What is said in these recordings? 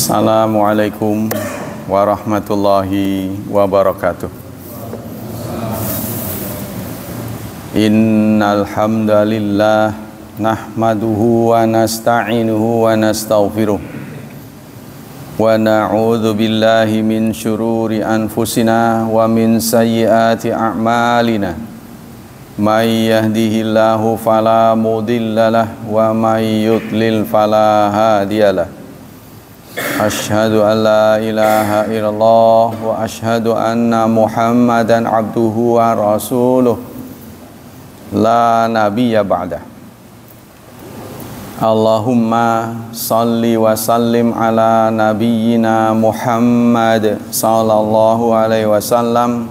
Assalamualaikum warahmatullahi wabarakatuh. Innal hamdalillah nahmaduhu wa nasta'inuhu wa nastaghfiruh wa na'udzu billahi min syururi anfusina wa min sayyiati a'malina. May yahdihillahu fala mudhillalah wa may yudlil fala hadiyalah. Asyhadu an la ilaha illallah wa asyhadu anna Muhammadan abduhu wa rasuluh la nabiyya ba'dah. Allahumma salli wa sallim ala nabiyyina Muhammad sallallahu alaihi wasallam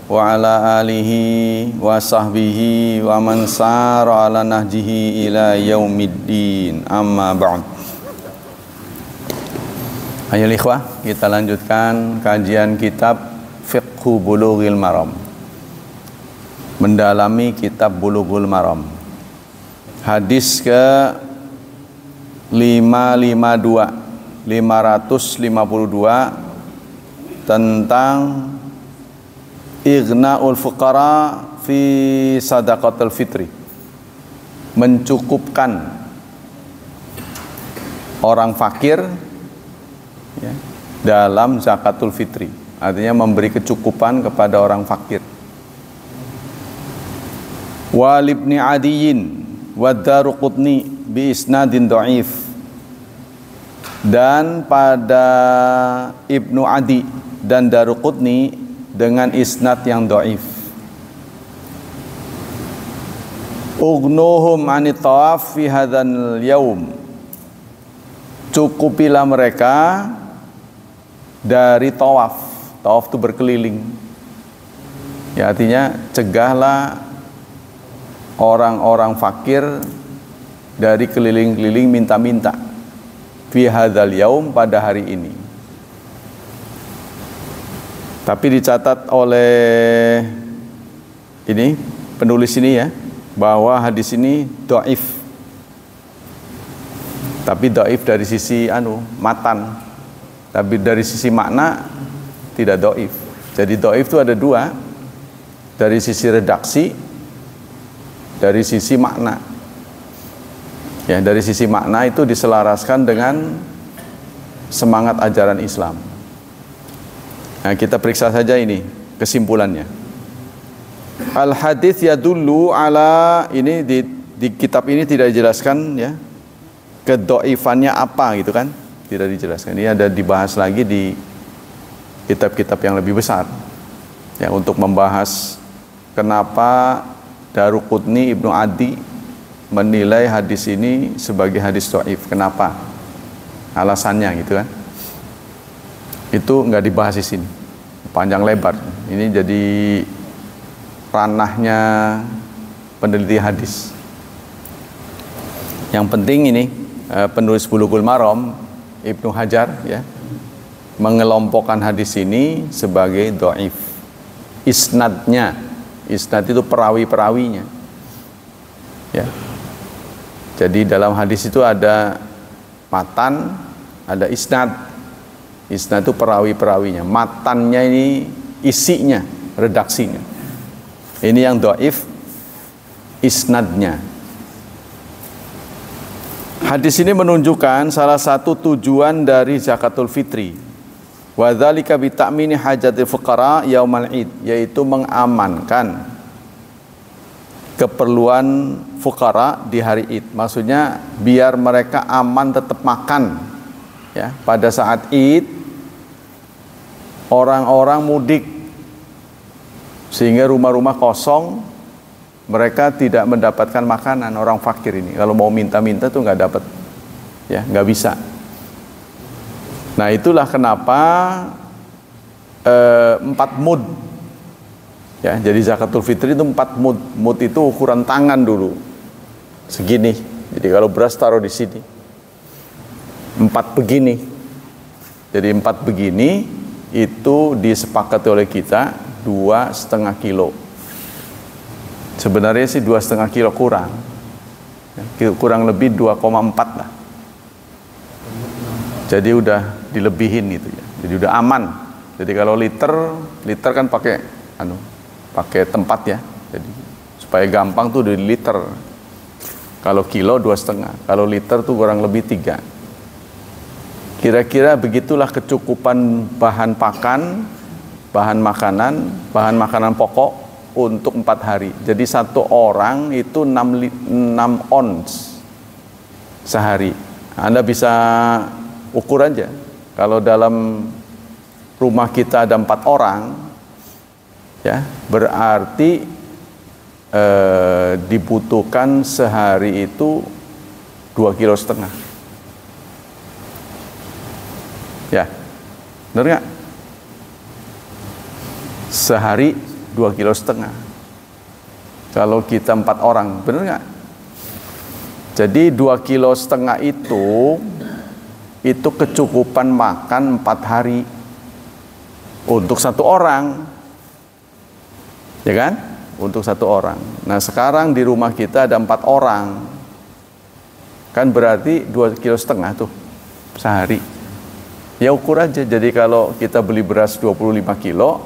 wa ala alihi wa sahbihi wa man sara ala nahjihi ila yaumiddin, amma ba'd. Ayo ikhwah, kita lanjutkan kajian kitab Fiqhu Bulughil Maram, mendalami kitab Bulughul Maram. Hadis ke 552 tentang Ighna'ul fuqara fi sadaqatul fitri, mencukupkan orang fakir ya, dalam zakatul fitri, artinya memberi kecukupan kepada orang fakir. Wal ibni Adiyin wa Daruqutni bi isnadin dhaif, dan pada Ibnu Adi dan Daruqutni dengan isnad yang dhaif. Ugnuhum anit tawaf fi hadzal yaum, cukupilah mereka dari tawaf. Tawaf itu berkeliling ya, artinya cegahlah orang-orang fakir dari keliling-keliling minta-minta fi hadzal yaum, pada hari ini. Tapi dicatat oleh ini penulis ini ya, bahwa hadis ini dhaif. Tapi dhaif dari sisi matan, tapi dari sisi makna tidak dhaif. Jadi dhaif itu ada dua, dari sisi redaksi, dari sisi makna. Ya, dari sisi makna itu diselaraskan dengan semangat ajaran Islam. Nah, kita periksa saja ini kesimpulannya. Al hadits yadullu ala, ini di kitab ini tidak dijelaskan ya kedhaifannya apa gitu kan, tidak dijelaskan. Ini ada dibahas lagi di kitab-kitab yang lebih besar ya, untuk membahas kenapa Daruqutni, Ibnu Adi menilai hadis ini sebagai hadis dhaif. Kenapa? Alasannya gitu kan. Itu nggak dibahas di sini, panjang lebar. Ini jadi ranahnya peneliti hadis. Yang penting ini penulis Bulughul Maram, Ibnu Hajar ya, mengelompokkan hadis ini sebagai dhaif. Isnadnya, isnad itu perawi-perawinya ya. Jadi dalam hadis itu ada matan, ada isnad. Isnad itu perawi-perawinya, matannya ini isinya, redaksinya. Ini yang dhaif, isnadnya. Hadis ini menunjukkan salah satu tujuan dari zakatul fitri, wa dzalika bi ta'mini hajatil fuqara yaumal id, yaitu mengamankan keperluan fuqara di hari id. Maksudnya biar mereka aman, tetap makan ya pada saat id. Orang-orang mudik sehingga rumah-rumah kosong, mereka tidak mendapatkan makanan. Orang fakir ini kalau mau minta-minta tuh nggak dapat ya, nggak bisa. Nah, itulah kenapa 4 mud ya, jadi zakatul fitri itu 4 mud. Mud itu ukuran tangan dulu segini, jadi kalau beras taruh di sini 4 begini, jadi 4 begini itu disepakati oleh kita 2,5 kilo. Sebenarnya sih 2,5 kilo kurang lebih 2,4 lah. Jadi udah dilebihin gitu ya. Jadi udah aman. Jadi kalau liter kan pakai tempat ya. Jadi supaya gampang tuh di liter. Kalau kilo 2,5, kalau liter tuh kurang lebih 3. Kira-kira begitulah kecukupan bahan makanan pokok untuk 4 hari. Jadi satu orang itu 6 ons sehari. Anda bisa ukur aja. Kalau dalam rumah kita ada 4 orang, ya berarti dibutuhkan sehari itu 2,5 kilo. Ya, benar nggak? Sehari 2,5 kilo. Kalau kita 4 orang, benar nggak? Jadi 2,5 kilo itu kecukupan makan 4 hari untuk satu orang, ya kan? Untuk satu orang. Nah sekarang di rumah kita ada 4 orang, kan berarti 2,5 kilo tuh sehari. Ya ukur aja. Jadi kalau kita beli beras 25 kilo,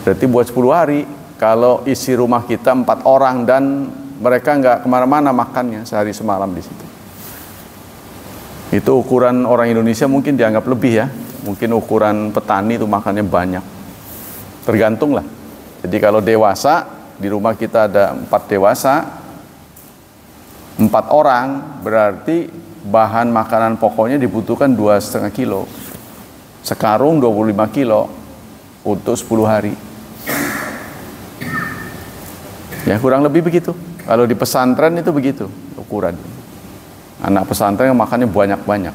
berarti buat 10 hari. Kalau isi rumah kita 4 orang dan mereka nggak kemana-mana makannya sehari semalam di situ. Itu ukuran orang Indonesia mungkin dianggap lebih ya. Mungkin ukuran petani itu makannya banyak. Tergantung lah. Jadi kalau dewasa, di rumah kita ada 4 dewasa, 4 orang, berarti bahan makanan pokoknya dibutuhkan 2,5 kilo. Sekarung 25 kilo untuk 10 hari. Ya kurang lebih begitu. Kalau di pesantren itu begitu ukuran. Anak pesantren yang makannya banyak-banyak.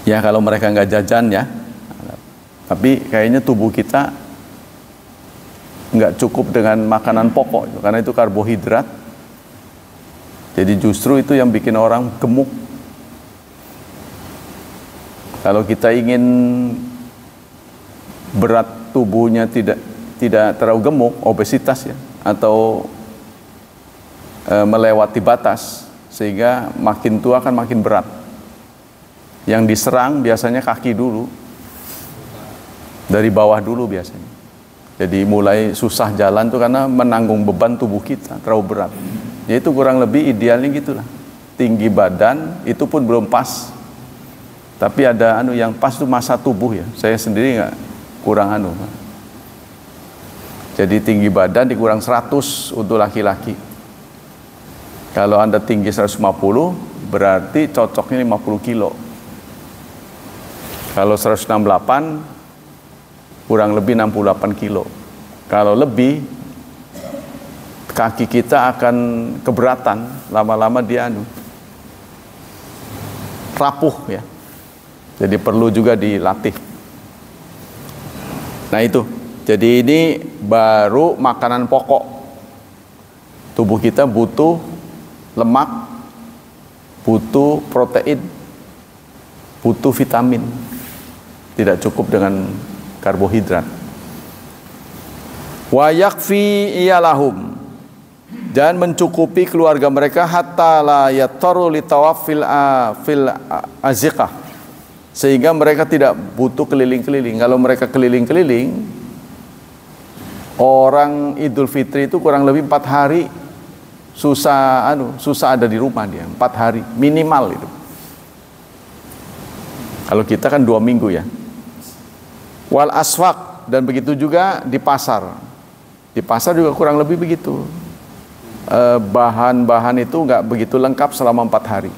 Ya kalau mereka nggak jajan ya. Tapi kayaknya tubuh kita nggak cukup dengan makanan pokok, karena itu karbohidrat. Jadi justru itu yang bikin orang gemuk. Kalau kita ingin berat tubuhnya tidak terlalu gemuk, obesitas ya, atau melewati batas, sehingga makin tua kan makin berat. Yang diserang biasanya kaki dulu. Dari bawah dulu biasanya. Jadi mulai susah jalan tuh karena menanggung beban tubuh kita terlalu berat. Ya itu kurang lebih idealnya gitulah. Tinggi badan itu pun belum pas. Tapi ada yang pas tuh masa tubuh ya. Saya sendiri nggak kurang Jadi tinggi badan dikurang 100 untuk laki-laki. Kalau Anda tinggi 150 berarti cocoknya 50 kilo. Kalau 168 kurang lebih 68 kilo. Kalau lebih, kaki kita akan keberatan, lama-lama dia rapuh ya. Jadi perlu juga dilatih. Nah itu, jadi ini baru makanan pokok. Tubuh kita butuh lemak, butuh protein, butuh vitamin. Tidak cukup dengan karbohidrat. Wa yakfi iyalahum, dan mencukupi keluarga mereka hatta la yattaru li tawaffil fil aziqah, sehingga mereka tidak butuh keliling-keliling. Kalau mereka keliling-keliling, orang Idul Fitri itu kurang lebih 4 hari susah ada di rumah dia, 4 hari minimal itu. Kalau kita kan 2 minggu ya. Wal aswaq, dan begitu juga di pasar. Di pasar juga kurang lebih begitu. Bahan-bahan itu nggak begitu lengkap selama 4 hari.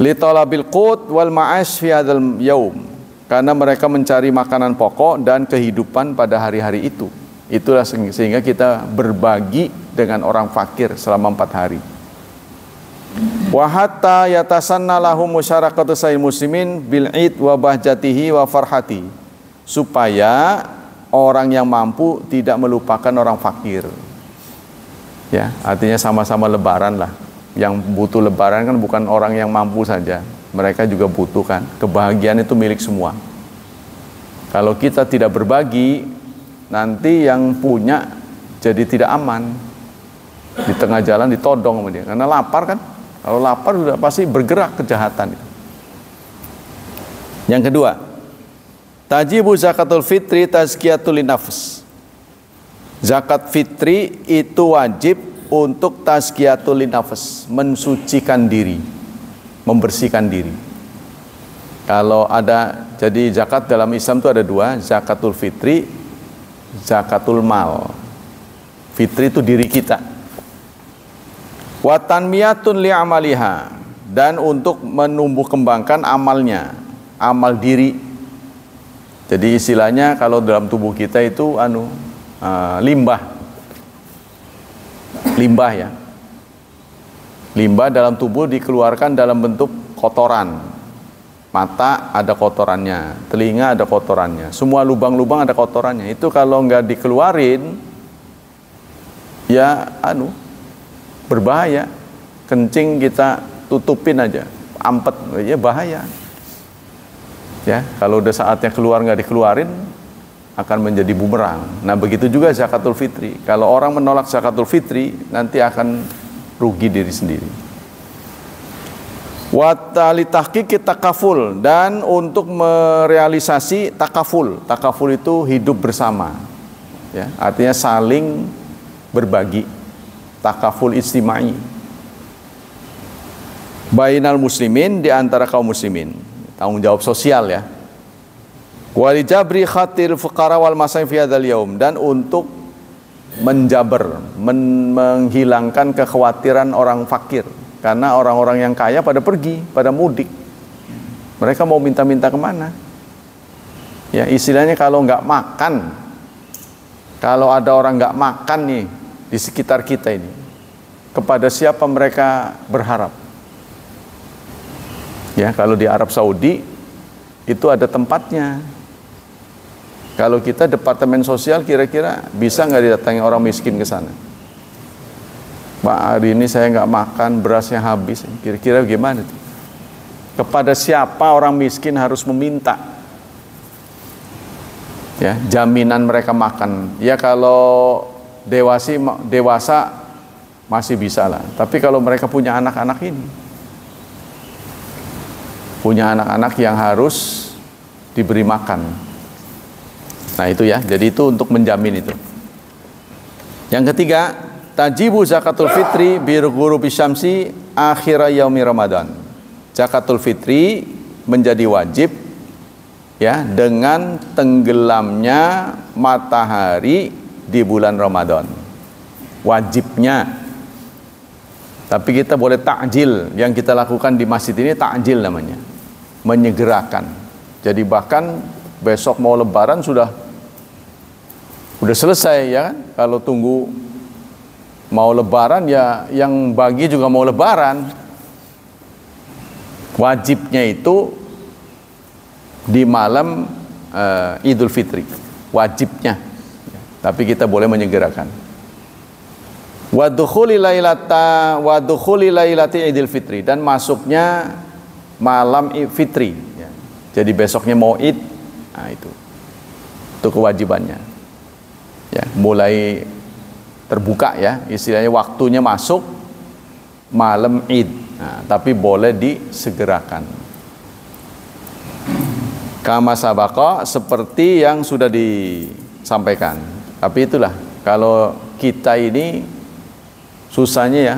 Li talabil qut wal ma'ash fi hadzal yaum, karena mereka mencari makanan pokok dan kehidupan pada hari-hari itu. Itulah sehingga kita berbagi dengan orang fakir selama 4 hari. Wa hatta yatasanna lahum musyarakatu sail muslimin bil id wa bahjatihi wa farhati, supaya orang yang mampu tidak melupakan orang fakir. Ya, artinya sama-sama lebaran lah. Yang butuh lebaran kan bukan orang yang mampu saja, mereka juga butuh kan. Kebahagiaan itu milik semua. Kalau kita tidak berbagi, nanti yang punya jadi tidak aman. Di tengah jalan ditodong sama dia karena lapar kan. Kalau lapar sudah pasti bergerak kejahatan itu. Yang kedua, tajibu zakatul fitri tazkiyatul nafs. Zakat fitri itu wajib untuk tazkiyatul nafs, mensucikan diri, membersihkan diri. Kalau ada, jadi zakat dalam Islam itu ada dua, zakatul fitri, zakatul mal. Fitri itu diri kita. Wa tanmiyatun li amaliha, dan untuk menumbuh kembangkan amalnya, amal diri. Jadi istilahnya kalau dalam tubuh kita itu limbah ya. Limbah dalam tubuh dikeluarkan dalam bentuk kotoran. Mata ada kotorannya, telinga ada kotorannya, semua lubang-lubang ada kotorannya. Itu kalau nggak dikeluarin, ya berbahaya. Kencing kita tutupin aja, ampet, ya bahaya. Ya, kalau udah saatnya keluar nggak dikeluarin, akan menjadi bumerang. Nah, begitu juga zakatul fitri. Kalau orang menolak zakatul fitri, nanti akan rugi diri sendiri. Wa tahqiqi takaful, dan untuk merealisasi takaful. Takaful itu hidup bersama. Ya, artinya saling berbagi. Takaful istimai. Bainal muslimin, di antara kaum muslimin. Tanggung jawab sosial ya. Walijabri khatir fuqara wal masakin fi hadzal yaum, dan untuk menjaber, menghilangkan kekhawatiran orang fakir, karena orang-orang yang kaya pada pergi, pada mudik. Mereka mau minta-minta kemana? Ya, istilahnya kalau nggak makan, kalau ada orang nggak makan nih di sekitar kita ini, kepada siapa mereka berharap? Ya, kalau di Arab Saudi itu ada tempatnya. Kalau kita departemen sosial, kira-kira bisa nggak didatangi orang miskin ke sana? Pak, hari ini saya nggak makan, berasnya habis. Kira-kira gimana tuh? Kepada siapa orang miskin harus meminta? Ya, jaminan mereka makan. Ya, kalau dewasa masih bisa lah. Tapi kalau mereka punya anak-anak ini, punya anak-anak yang harus diberi makan. Nah itu ya, jadi itu untuk menjamin itu. Yang ketiga, tajibu zakatul fitri birghurubi syamsi akhir yaumi Ramadan. Zakatul fitri menjadi wajib ya dengan tenggelamnya matahari di bulan Ramadan. Wajibnya. Tapi kita boleh takjil. Yang kita lakukan di masjid ini takjil namanya, menyegerakan. Jadi bahkan besok mau lebaran sudah selesai ya kan. Kalau tunggu mau lebaran, ya yang bagi juga mau lebaran. Wajibnya itu di malam Idul Fitri, wajibnya. Tapi kita boleh menyegerakan. Wa dukhuli lailati Idul Fitri, dan masuknya malam Fitri ya. Jadi besoknya mau Id, nah itu kewajibannya ya, mulai terbuka ya, istilahnya waktunya masuk malam Id. Nah, tapi boleh disegerakan. Kama sabaqa, seperti yang sudah disampaikan. Tapi itulah, kalau kita ini susahnya ya,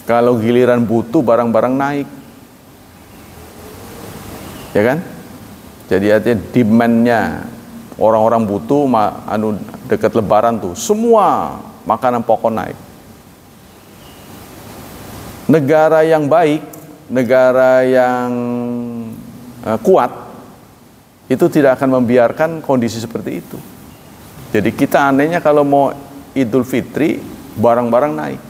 kalau giliran butuh barang-barang naik, ya kan? Jadi artinya demand-nya, orang-orang butuh dekat lebaran tuh semua makanan pokok naik. Negara yang baik, negara yang kuat, itu tidak akan membiarkan kondisi seperti itu. Jadi kita anehnya kalau mau Idul Fitri barang-barang naik,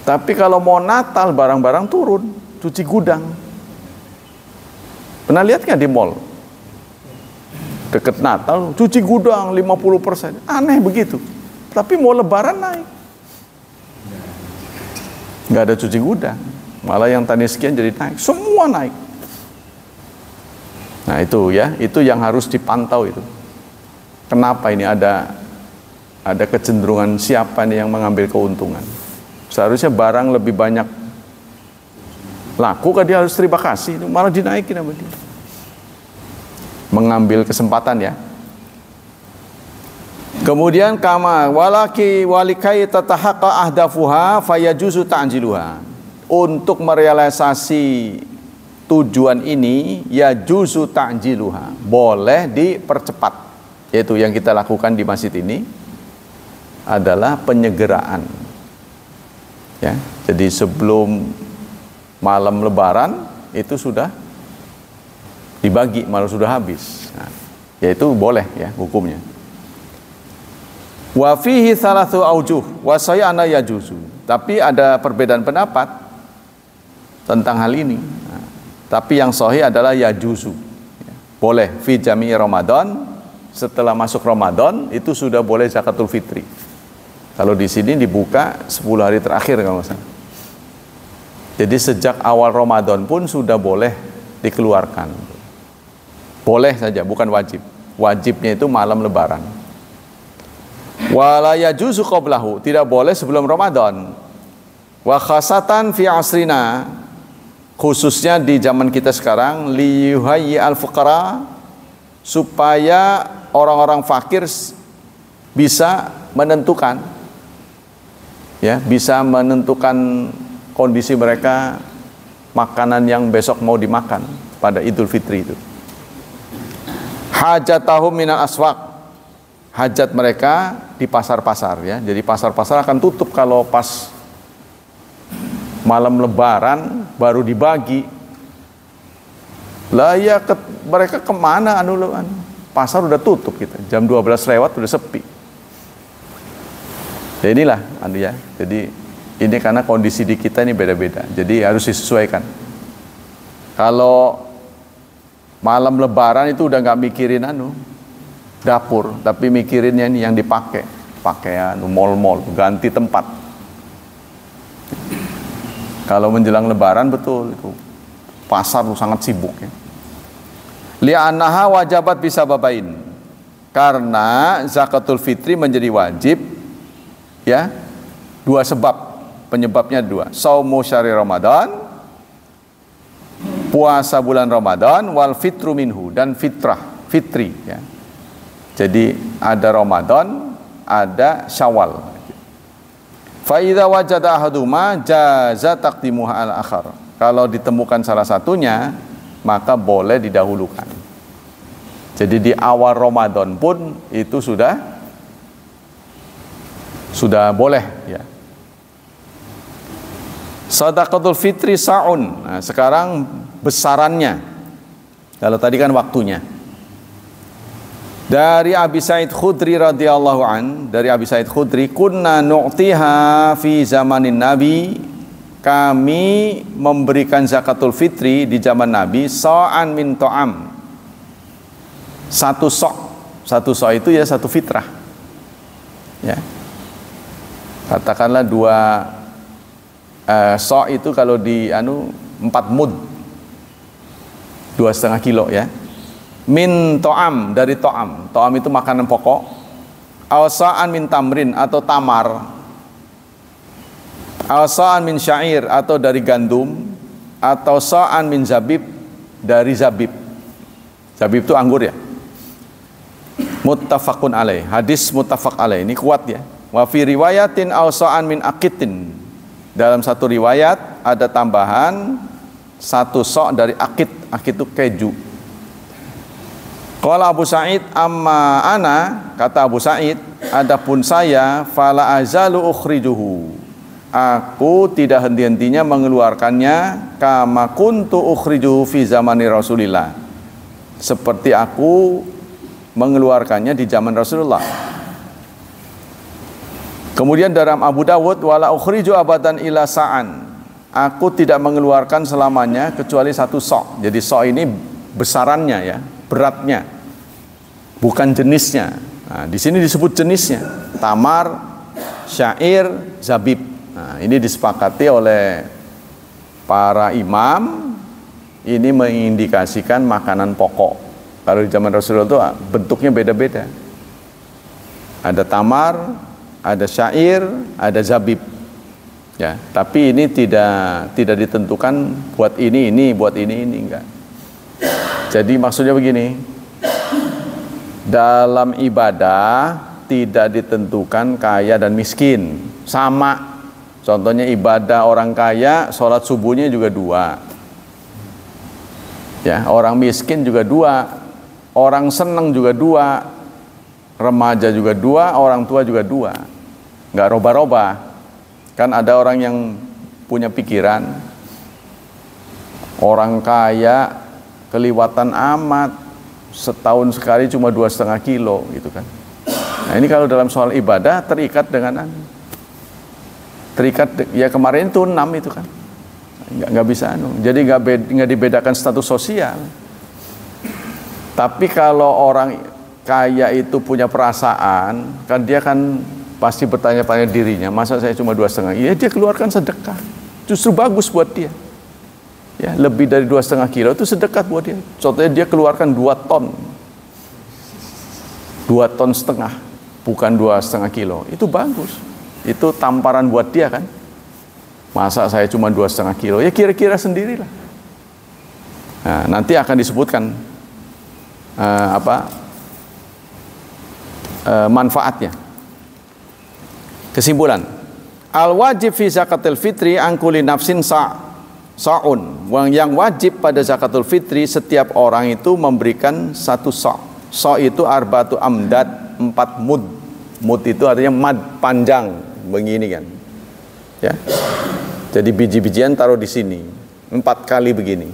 tapi kalau mau Natal barang-barang turun, cuci gudang. Pernah lihat nggak di mall? Deket Natal, cuci gudang 50%. Aneh begitu. Tapi mau lebaran naik. Nggak ada cuci gudang. Malah yang tadi sekian jadi naik. Semua naik. Nah itu ya, itu yang harus dipantau itu. Kenapa ini ada kecenderungan siapa nih yang mengambil keuntungan? Seharusnya barang lebih banyak laku, kan dia harus terima kasih, malah dinaikin sama dia. Mengambil kesempatan ya. Kemudian kama walikai tatahaqqa ahdafuha fayajuzu ta'jiluha. Untuk merealisasi tujuan ini ya juzu ta'jiluha, boleh dipercepat. Yaitu yang kita lakukan di masjid ini adalah penyegeraan. Ya, jadi sebelum malam lebaran itu sudah dibagi, malah sudah habis. Nah, yaitu boleh ya hukumnya. Wa fihi thalathu aujuh wa sayana yajuzu. Tapi ada perbedaan pendapat tentang hal ini. Nah, tapi yang sahih adalah yajuzu. Boleh fi jami' Ramadan, setelah masuk Ramadan itu sudah boleh zakatul fitri. Kalau di sini dibuka 10 hari terakhir kalau nggak salah. Jadi sejak awal Ramadan pun sudah boleh dikeluarkan. Boleh saja, bukan wajib. Wajibnya itu malam lebaran. Wala yajuzu qablahu, tidak boleh sebelum Ramadan. Wa khasatan fi asrina, khususnya di zaman kita sekarang, liyuhayyi al-fuqara, supaya orang-orang fakir bisa menentukan, ya, bisa menentukan kondisi mereka, makanan yang besok mau dimakan pada Idul Fitri itu. Hajatahum minal aswaq, hajat mereka di pasar-pasar ya. Jadi pasar-pasar akan tutup kalau pas malam lebaran baru dibagi. Lah ya mereka kemana pasar udah tutup kita. Jam 12 lewat udah sepi. Ya inilah ya. Jadi ini karena kondisi di kita ini beda-beda. Jadi harus disesuaikan. Kalau malam lebaran itu udah nggak mikirin dapur, tapi mikirinnya ini yang dipakai, pakaian, mall-mall, ganti tempat. Kalau menjelang lebaran betul itu pasar sangat sibuk ya. Li'annaha wajabat bisa babain, karena zakatul fitri menjadi wajib ya, dua sebab, penyebabnya dua. Shaumu syahri Ramadan, puasa bulan Ramadan, wal fitru minhu, dan fitri ya. Jadi ada Ramadan, ada Syawal. Fa idza wajada ahaduma jaza taqdimuha al akhar. Kalau ditemukan salah satunya, maka boleh didahulukan. Jadi di awal Ramadan pun itu sudah boleh ya. Shadaqatul fitri sa'un. Nah, sekarang besarannya. Kalau tadi kan waktunya. Dari Abi Sa'id Khudri radhiyallahu an, dari Abi Sa'id Khudri, kunna nu'tiha fi zamanin Nabi, kami memberikan zakatul fitri di zaman Nabi sa'an min ta'am. Satu sok itu ya satu fitrah. Ya. Katakanlah 2 sok itu kalau di 4 mud, 2,5 kilo ya. Min to'am, dari to'am. To'am itu makanan pokok. Awsa'an min tamrin, atau tamar. Awsa'an min syair, atau dari gandum. Atau sa'an min zabib, dari zabib. Zabib itu anggur ya. Muttafaqun alaih, hadis muttafaq alaih, ini kuat ya. Wa fi riwayatin awsa'an min aqitin, dalam satu riwayat ada tambahan 1 sok dari akit. Akit itu keju. Qala Abu Sa'id, amma ana, kata Abu Sa'id, adapun saya, fala azalu ukhrijuhu, aku tidak henti-hentinya mengeluarkannya, kama kuntu ukhrijuhu fi zamani Rasulillah, seperti aku mengeluarkannya di zaman Rasulullah. Kemudian dalam Abu Dawud, wala ukhriju abadan ila sa'an, aku tidak mengeluarkan selamanya kecuali 1 sok. Jadi sok ini besarannya ya, beratnya, bukan jenisnya. Nah, di sini disebut jenisnya, tamar, syair, zabib. Nah, ini disepakati oleh para imam, ini mengindikasikan makanan pokok. Kalau di zaman Rasulullah itu bentuknya beda-beda. Ada tamar, ada syair, ada zabib. Ya, tapi ini tidak ditentukan buat ini enggak. Jadi maksudnya begini, dalam ibadah tidak ditentukan kaya dan miskin, sama. Contohnya ibadah orang kaya, sholat subuhnya juga 2. Ya, orang miskin juga 2. Orang senang juga 2. Remaja juga 2, orang tua juga 2. Nggak roba-roba. Kan ada orang yang punya pikiran, orang kaya keliwatan amat, setahun sekali cuma 2,5 kilo gitu kan. Nah ini kalau dalam soal ibadah terikat dengan ya kemarin itu 6 itu kan, nggak bisa jadi nggak dibedakan status sosial. Tapi kalau orang kaya itu punya perasaan, kan dia kan pasti bertanya-tanya dirinya, masa saya cuma 2,5? Iya, dia keluarkan sedekah, justru bagus buat dia. Ya, lebih dari 2,5 kilo itu sedekah buat dia. Contohnya dia keluarkan 2 ton, 2,5 ton, bukan 2,5 kilo. Itu bagus. Itu tamparan buat dia kan. Masa saya cuma 2,5 kilo? Ya kira-kira sendirilah. Nah, nanti akan disebutkan manfaatnya. Kesimpulan, al wajib fi zakatul fitri angkuli nafsin sa'un. Yang wajib pada zakatul fitri, setiap orang itu memberikan 1 sa'. Sa' itu arba'atu amdad, 4 mud. Mud itu artinya mad, panjang begini kan. Ya. Jadi biji-bijian taruh di sini 4 kali begini.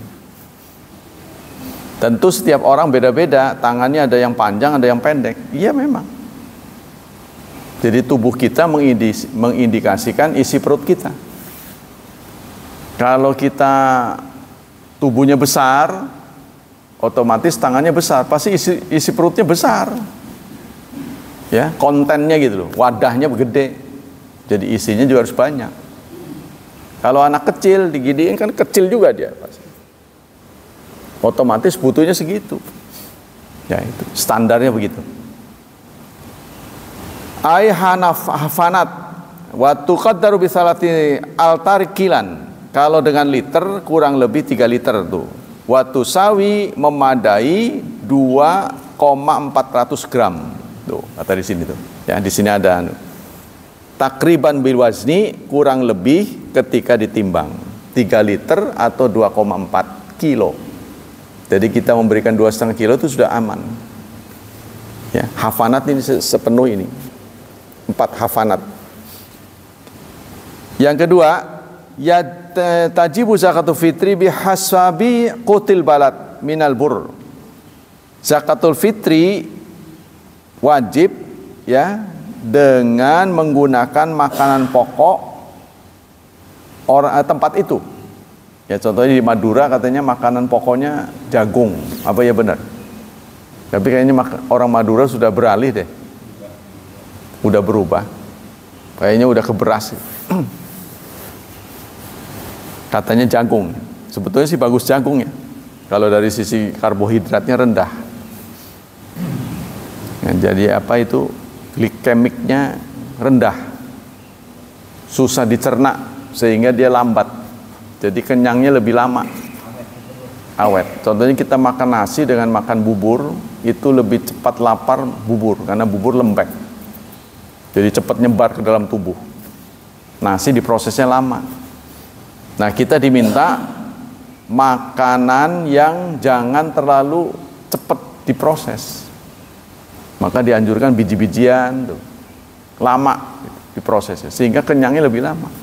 Tentu setiap orang beda-beda, tangannya ada yang panjang, ada yang pendek. Iya memang. Jadi tubuh kita mengindikasikan isi perut kita. Kalau kita tubuhnya besar, otomatis tangannya besar, pasti isi perutnya besar. Ya, kontennya gitu loh, wadahnya gede. Jadi isinya juga harus banyak. Kalau anak kecil digidein kan kecil juga dia pasti. Otomatis butuhnya segitu. Ya itu standarnya begitu. Ai hafanat wa tuqaddaru bi salati altarikilan. Kalau dengan liter kurang lebih 3 liter tuh. Wa tusawi memadai 2,400 gram. Tuh, kata di sini tuh. Ya, di sini ada takriban bil wazni, kurang lebih ketika ditimbang 3 liter atau 2,4 kilo. Jadi kita memberikan 2,5 kilo itu sudah aman. Ya, hafanat ini sepenuh ini. 4 hafanat. Yang kedua, ya tajibu zakatul fitri bihasabi qutil balad minal bur. Zakatul fitri wajib ya dengan menggunakan makanan pokok tempat itu. Ya contohnya di Madura katanya makanan pokoknya jagung, apa ya benar? Tapi kayaknya orang Madura sudah beralih deh, udah berubah, kayaknya udah ke beras. Katanya jagung, sebetulnya sih bagus jagungnya, kalau dari sisi karbohidratnya rendah. Nah, jadi apa itu glikemiknya rendah, susah dicerna sehingga dia lambat. Jadi kenyangnya lebih lama, awet. Contohnya kita makan nasi dengan makan bubur, itu lebih cepat lapar bubur, karena bubur lembek. Jadi cepat nyebar ke dalam tubuh. Nasi diprosesnya lama. Nah kita diminta makanan yang jangan terlalu cepat diproses. Maka dianjurkan biji-bijian, tuh, lama diprosesnya, sehingga kenyangnya lebih lama.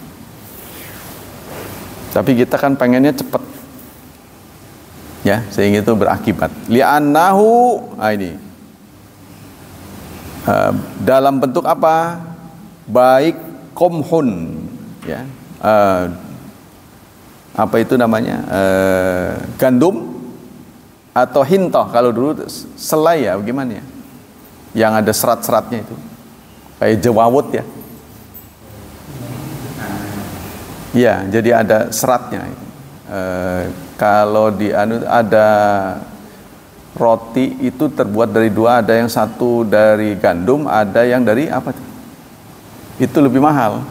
Tapi kita kan pengennya cepat, ya, sehingga itu berakibat. Li'annahu, ini dalam bentuk apa? Baik komhun, ya, apa itu namanya? Gandum atau hintoh. Kalau dulu selai ya, bagaimana ya? Yang ada serat-seratnya itu, kayak jewawut ya. Ya, jadi ada seratnya. Kalau di ada roti itu terbuat dari 2, ada yang satu dari gandum, ada yang dari apa? Itu lebih mahal.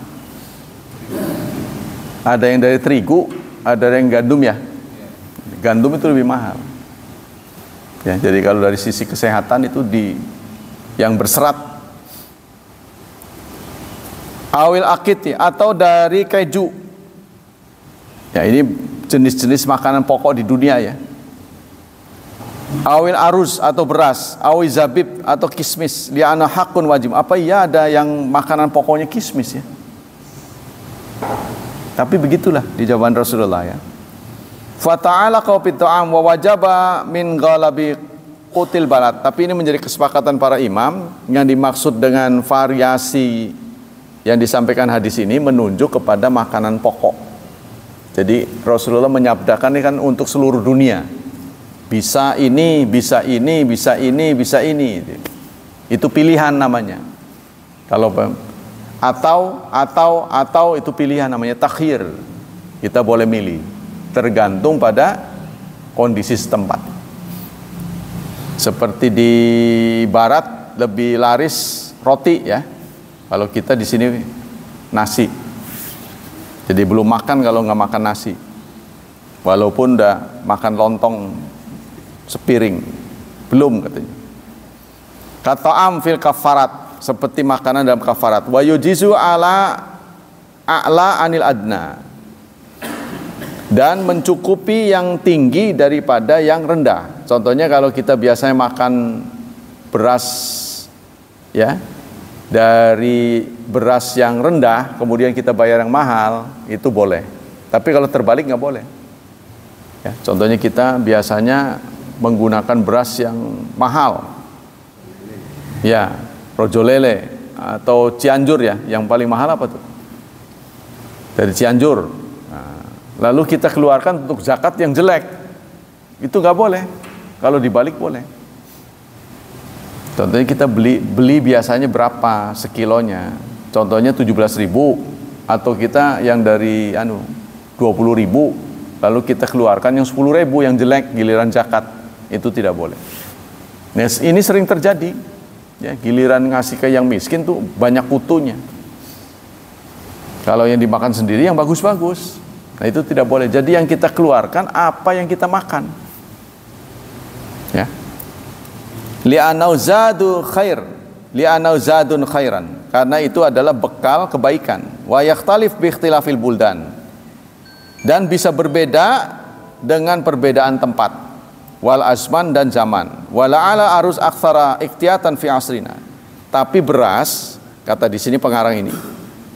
Ada yang dari terigu, ada yang gandum ya. Gandum itu lebih mahal. Ya, jadi kalau dari sisi kesehatan itu yang berserat. Awil akiti atau dari keju. Ya, ini jenis-jenis makanan pokok di dunia ya. Awil aruz atau beras, awil zabib atau kismis. Li'ana hakun wajib. Apa iya ada yang makanan pokoknya kismis ya? Tapi begitulah di jawaban Rasulullah ya. Fata'ala qaupit ta'am wa wajaba min ghalabi qutil balad. Tapi ini menjadi kesepakatan para imam. Yang dimaksud dengan variasi yang disampaikan hadis ini menunjuk kepada makanan pokok. Jadi Rasulullah menyabdakan ini kan untuk seluruh dunia. Bisa ini, bisa ini, bisa ini, bisa ini. Itu pilihan namanya. Kalau atau itu pilihan namanya takhir. Kita boleh milih. Tergantung pada kondisi setempat. Seperti di barat lebih laris roti ya. Kalau kita di sini nasi. Jadi belum makan kalau nggak makan nasi. Walaupun udah makan lontong sepiring, belum katanya. Kata'am fil kafarat, seperti makanan dalam kafarat. Wa yujizu ala a'la anil adna. Dan mencukupi yang tinggi daripada yang rendah. Contohnya kalau kita biasanya makan beras ya, dari beras yang rendah kemudian kita bayar yang mahal, itu boleh. Tapi kalau terbalik nggak boleh ya, contohnya kita biasanya menggunakan beras yang mahal ya, rojolele atau Cianjur ya. Yang paling mahal apa tuh? Dari Cianjur. Lalu kita keluarkan untuk zakat yang jelek, itu nggak boleh. Kalau dibalik boleh. Contohnya kita beli biasanya berapa sekilonya? Contohnya 17.000, atau kita yang dari 20.000, lalu kita keluarkan yang 10.000 yang jelek giliran zakat, itu tidak boleh. Nah, ini sering terjadi. Ya, giliran ngasih ke yang miskin tuh banyak kutunya. Kalau yang dimakan sendiri yang bagus-bagus. Nah, itu tidak boleh. Jadi yang kita keluarkan apa yang kita makan. Ya. Li'anau zadu khair, li'anau zadun khairan. Karena itu adalah bekal kebaikan. Wa yakhtalif bi ikhtilafil buldan. Dan bisa berbeda dengan perbedaan tempat. Wal azman dan zaman. Wala'ala arus aktsara ikhtiyatan fi asrina. Tapi beras, kata di sini pengarang ini,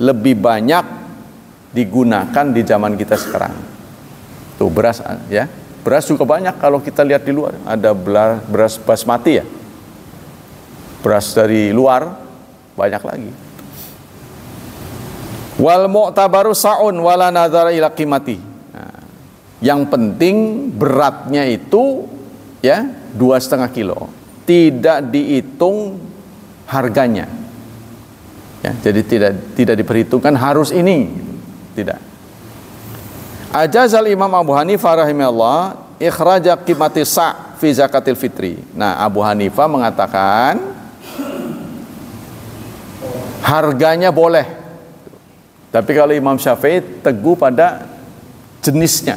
lebih banyak digunakan di zaman kita sekarang. Tuh beras ya. Beras juga banyak kalau kita lihat di luar. Ada beras basmati ya. Beras dari luar banyak lagi. Wal mu'tabaru sa'un wala nadhara ila qimati. Nah, yang penting beratnya itu ya 2,5 kilo. Tidak dihitung harganya. Ya, jadi tidak diperhitungkan harus ini. Tidak. Ajazal Imam Abu Hanifah rahimahullah ikhraja qimati sa' fi zakatil fitri. Nah, Abu Hanifah mengatakan harganya boleh. Tapi kalau Imam Syafi'i teguh pada jenisnya.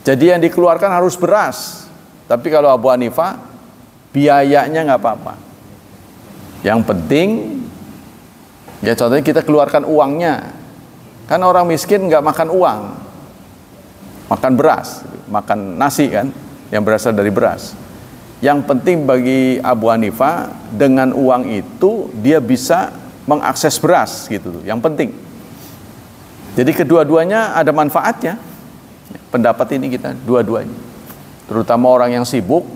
Jadi yang dikeluarkan harus beras. Tapi kalau Abu Hanifah biayanya nggak apa-apa. Yang penting ya contohnya kita keluarkan uangnya. Kan orang miskin nggak makan uang, makan beras, makan nasi kan, yang berasal dari beras. Yang penting bagi Abu Hanifah dengan uang itu dia bisa mengakses beras gitu, yang penting. Jadi kedua-duanya ada manfaatnya. Pendapat ini kita dua-duanya. Terutama orang yang sibuk,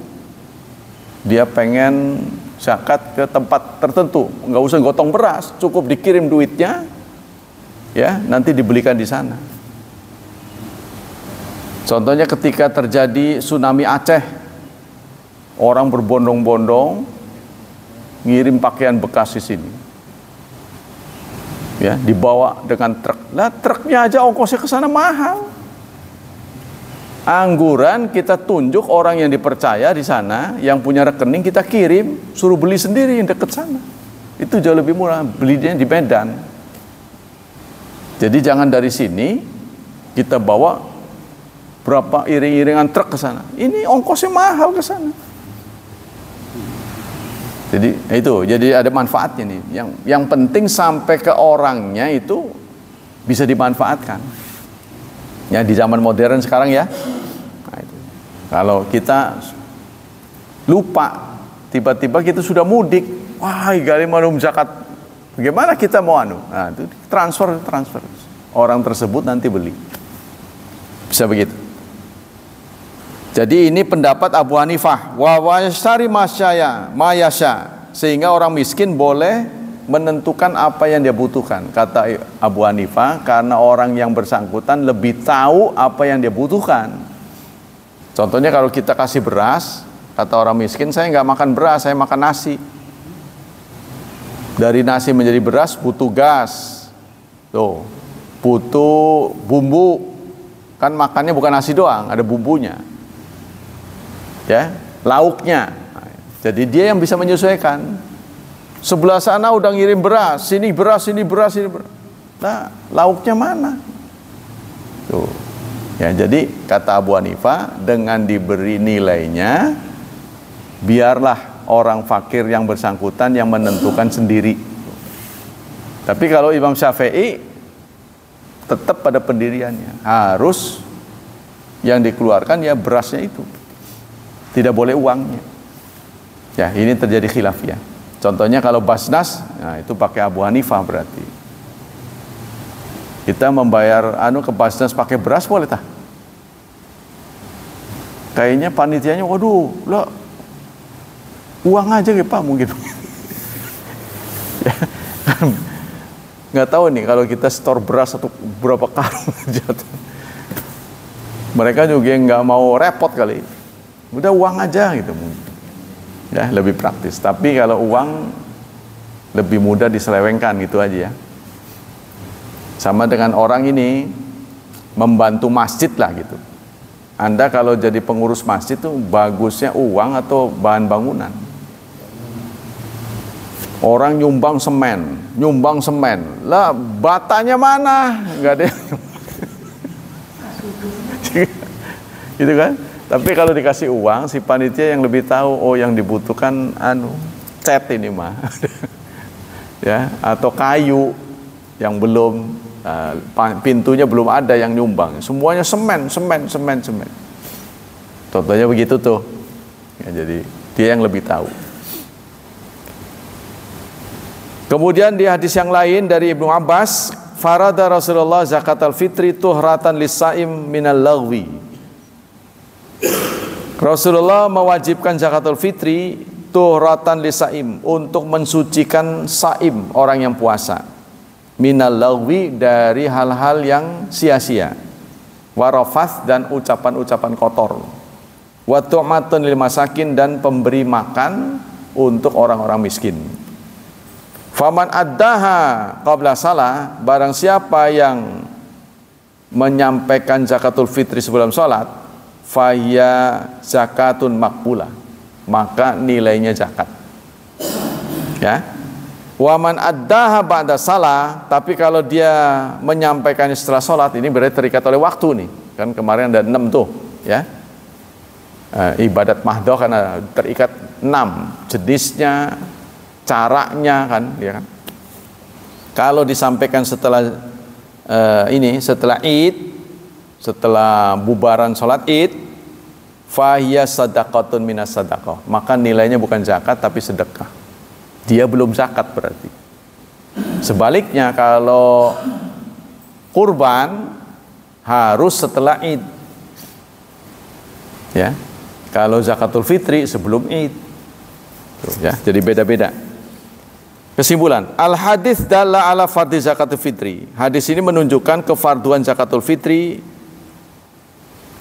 dia pengen zakat ke tempat tertentu, nggak usah gotong beras, cukup dikirim duitnya. Ya, nanti dibelikan di sana. Contohnya ketika terjadi tsunami Aceh, orang berbondong-bondong ngirim pakaian bekas di sini. Ya, dibawa dengan truk. Lah truknya aja ongkosnya ke sana mahal. Angguran kita tunjuk orang yang dipercaya di sana, yang punya rekening kita kirim, suruh beli sendiri yang dekat sana. Itu jauh lebih murah, belinya di Medan. Jadi jangan dari sini Kita bawa berapa iring-iringan truk ke sana. Ini ongkosnya mahal ke sana. Jadi itu, jadi ada manfaatnya nih. Yang penting sampai ke orangnya itu bisa dimanfaatkan. Ya di zaman modern sekarang ya. Nah, itu. Kalau kita lupa, tiba-tiba kita sudah mudik, wah gali malum zakat. Bagaimana kita mau anu? Nah, itu transfer. Orang tersebut nanti beli. Bisa begitu. Jadi ini pendapat Abu Hanifah, wa yashtari mayasya, sehingga orang miskin boleh menentukan apa yang dia butuhkan. Kata Abu Hanifah, karena orang yang bersangkutan lebih tahu apa yang dia butuhkan. Contohnya kalau kita kasih beras, kata orang miskin, saya nggak makan beras, saya makan nasi. Dari nasi menjadi beras butuh gas, tuh, butuh bumbu, kan makannya bukan nasi doang, ada bumbunya. Ya, lauknya. Jadi dia yang bisa menyesuaikan. Sebelah sana udah ngirim beras, sini beras. Nah, lauknya mana? Tuh. Ya, jadi kata Abu Hanifah, dengan diberi nilainya, biarlah orang fakir yang bersangkutan yang menentukan sendiri. Tapi kalau Imam Syafi'i tetap pada pendiriannya, harus yang dikeluarkan ya berasnya itu. Tidak boleh uangnya. Ya, ini terjadi khilaf ya. Contohnya kalau Basnas, nah itu pakai Abu Hanifah berarti. Kita membayar ke Basnas pakai beras boleh tah? Kayaknya panitianya, waduh, lah uang aja ya Pak mungkin. Ya, nggak tahu nih kalau kita store beras atau berapa karung jatuh. Mereka juga nggak mau repot kali. Udah uang aja gitu mungkin. Ya, lebih praktis. Tapi kalau uang lebih mudah diselewengkan gitu aja ya. Sama dengan orang ini membantu masjid lah gitu. Anda kalau jadi pengurus masjid tuh bagusnya uang atau bahan bangunan. Orang nyumbang semen. Lah batanya mana? Enggak ada. Gitu kan? Tapi kalau dikasih uang, si panitia yang lebih tahu, oh yang dibutuhkan cat ini mah. Ya, atau kayu yang belum pintunya belum ada yang nyumbang. Semuanya semen. Contohnya begitu tuh. Ya, jadi dia yang lebih tahu. Kemudian di hadis yang lain dari Ibnu Abbas, farada Rasulullah zakatal fitri tuhratan lis-saim minal lagwi. Rasulullah mewajibkan zakatul fitri tuhratan lisaim, untuk mensucikan saim, orang yang puasa, minal lagwi, dari hal-hal yang sia-sia, warafas, dan ucapan-ucapan kotor, wa tu'matun lil masakin, dan pemberi makan untuk orang-orang miskin. Faman addaha qabla salah, barang siapa yang menyampaikan zakatul fitri sebelum salat, faya zakatun makbulah, maka nilainya zakat. Ya. Waman addaha ba'da salah, tapi kalau dia menyampaikannya setelah sholat, ini berarti terikat oleh waktu nih. Kan kemarin ada 6 tuh, ya. Ibadat mahdoh karena terikat 6 jenisnya, caranya kan, ya kan. Kalau disampaikan setelah setelah Id, setelah bubaran sholat Id, fahiya sadaqatun minas sadaqah, maka nilainya bukan zakat tapi sedekah. Dia belum zakat berarti. Sebaliknya kalau kurban harus setelah Id. Ya. Kalau zakatul fitri sebelum Id. Tuh, ya, jadi beda-beda. Kesimpulan, al-hadits dalla ala fardhi zakatul fitri. Hadis ini menunjukkan kefarduan zakatul fitri.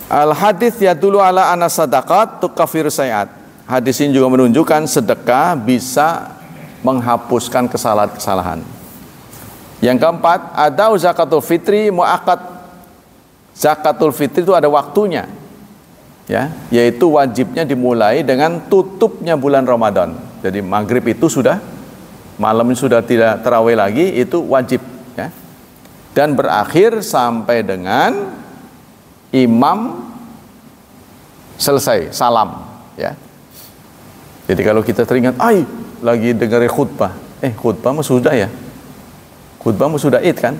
Al-hadits yadullu ala anna sadaqat tukaffiru sayiat. Hadis ini juga menunjukkan sedekah bisa menghapuskan kesalahan-kesalahan. Yang keempat, ada zakatul fitri muakkad. Zakatul fitri itu ada waktunya. Ya, yaitu wajibnya dimulai dengan tutupnya bulan Ramadan. Jadi maghrib itu sudah, malam sudah tidak tarawih lagi, itu wajib, ya. Dan berakhir sampai dengan imam selesai salam, ya. Jadi kalau kita teringat, lagi dengerin khutbah, khutbah mah sudah ya, khutbah mah sudah id kan,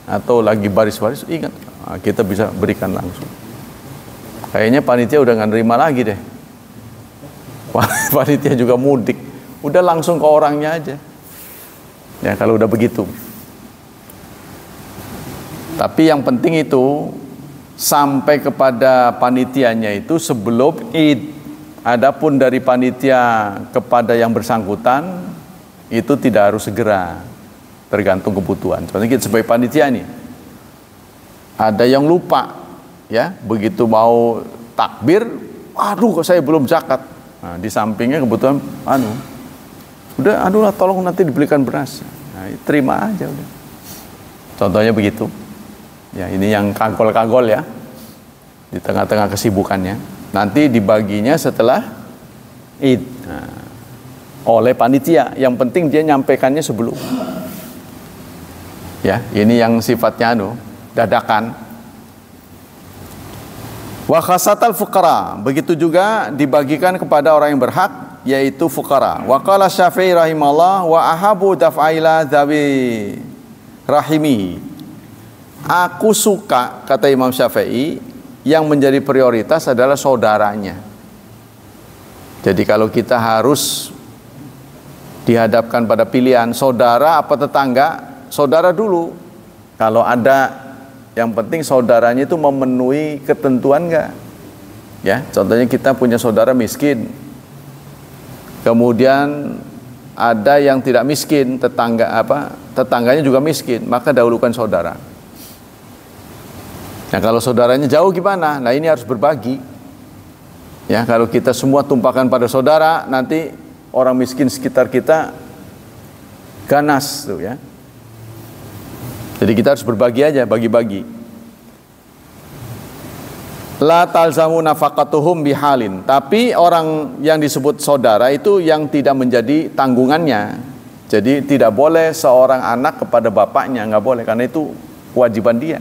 atau lagi baris-baris, ingat, kita bisa berikan langsung. Kayaknya panitia udah nggak nerima lagi deh. Panitia juga mudik, udah langsung ke orangnya aja. Ya kalau udah begitu. Tapi yang penting itu sampai kepada panitianya itu sebelum id. Adapun dari panitia kepada yang bersangkutan itu tidak harus segera, tergantung kebutuhan. Soalnya kita sebagai panitia nih, ada yang lupa, ya, begitu mau takbir, kok saya belum zakat. Nah, di sampingnya kebutuhan, udah, tolong nanti dibelikan beras. Nah, terima aja udah. Contohnya begitu. Ya, ini yang kagol-kagol ya, di tengah-tengah kesibukannya. Nanti dibaginya setelah id, oleh panitia. Yang penting dia nyampaikannya sebelum. Ya, ini yang sifatnya dadakan. Wa khasatal fuqara, begitu juga dibagikan kepada orang yang berhak, yaitu fuqara. Wa qala Syafi'i rahimahullah wa ahabu daf'aila dzawi rahimi. Aku suka, kata Imam Syafi'i, yang menjadi prioritas adalah saudaranya. Jadi kalau kita harus dihadapkan pada pilihan saudara apa tetangga, saudara dulu. Kalau ada, yang penting saudaranya itu memenuhi ketentuan enggak? Ya, contohnya kita punya saudara miskin. Kemudian ada yang tidak miskin, tetangganya juga miskin, maka dahulukan saudara. Nah, kalau saudaranya jauh gimana? Nah, ini harus berbagi. Ya, kalau kita semua tumpahkan pada saudara, nanti orang miskin sekitar kita ganas tuh ya. Jadi kita harus berbagi aja, bagi-bagi. La talzamu nafaqatuhum bihalin. Tapi orang yang disebut saudara itu yang tidak menjadi tanggungannya. Jadi tidak boleh seorang anak kepada bapaknya, nggak boleh, karena itu kewajiban dia.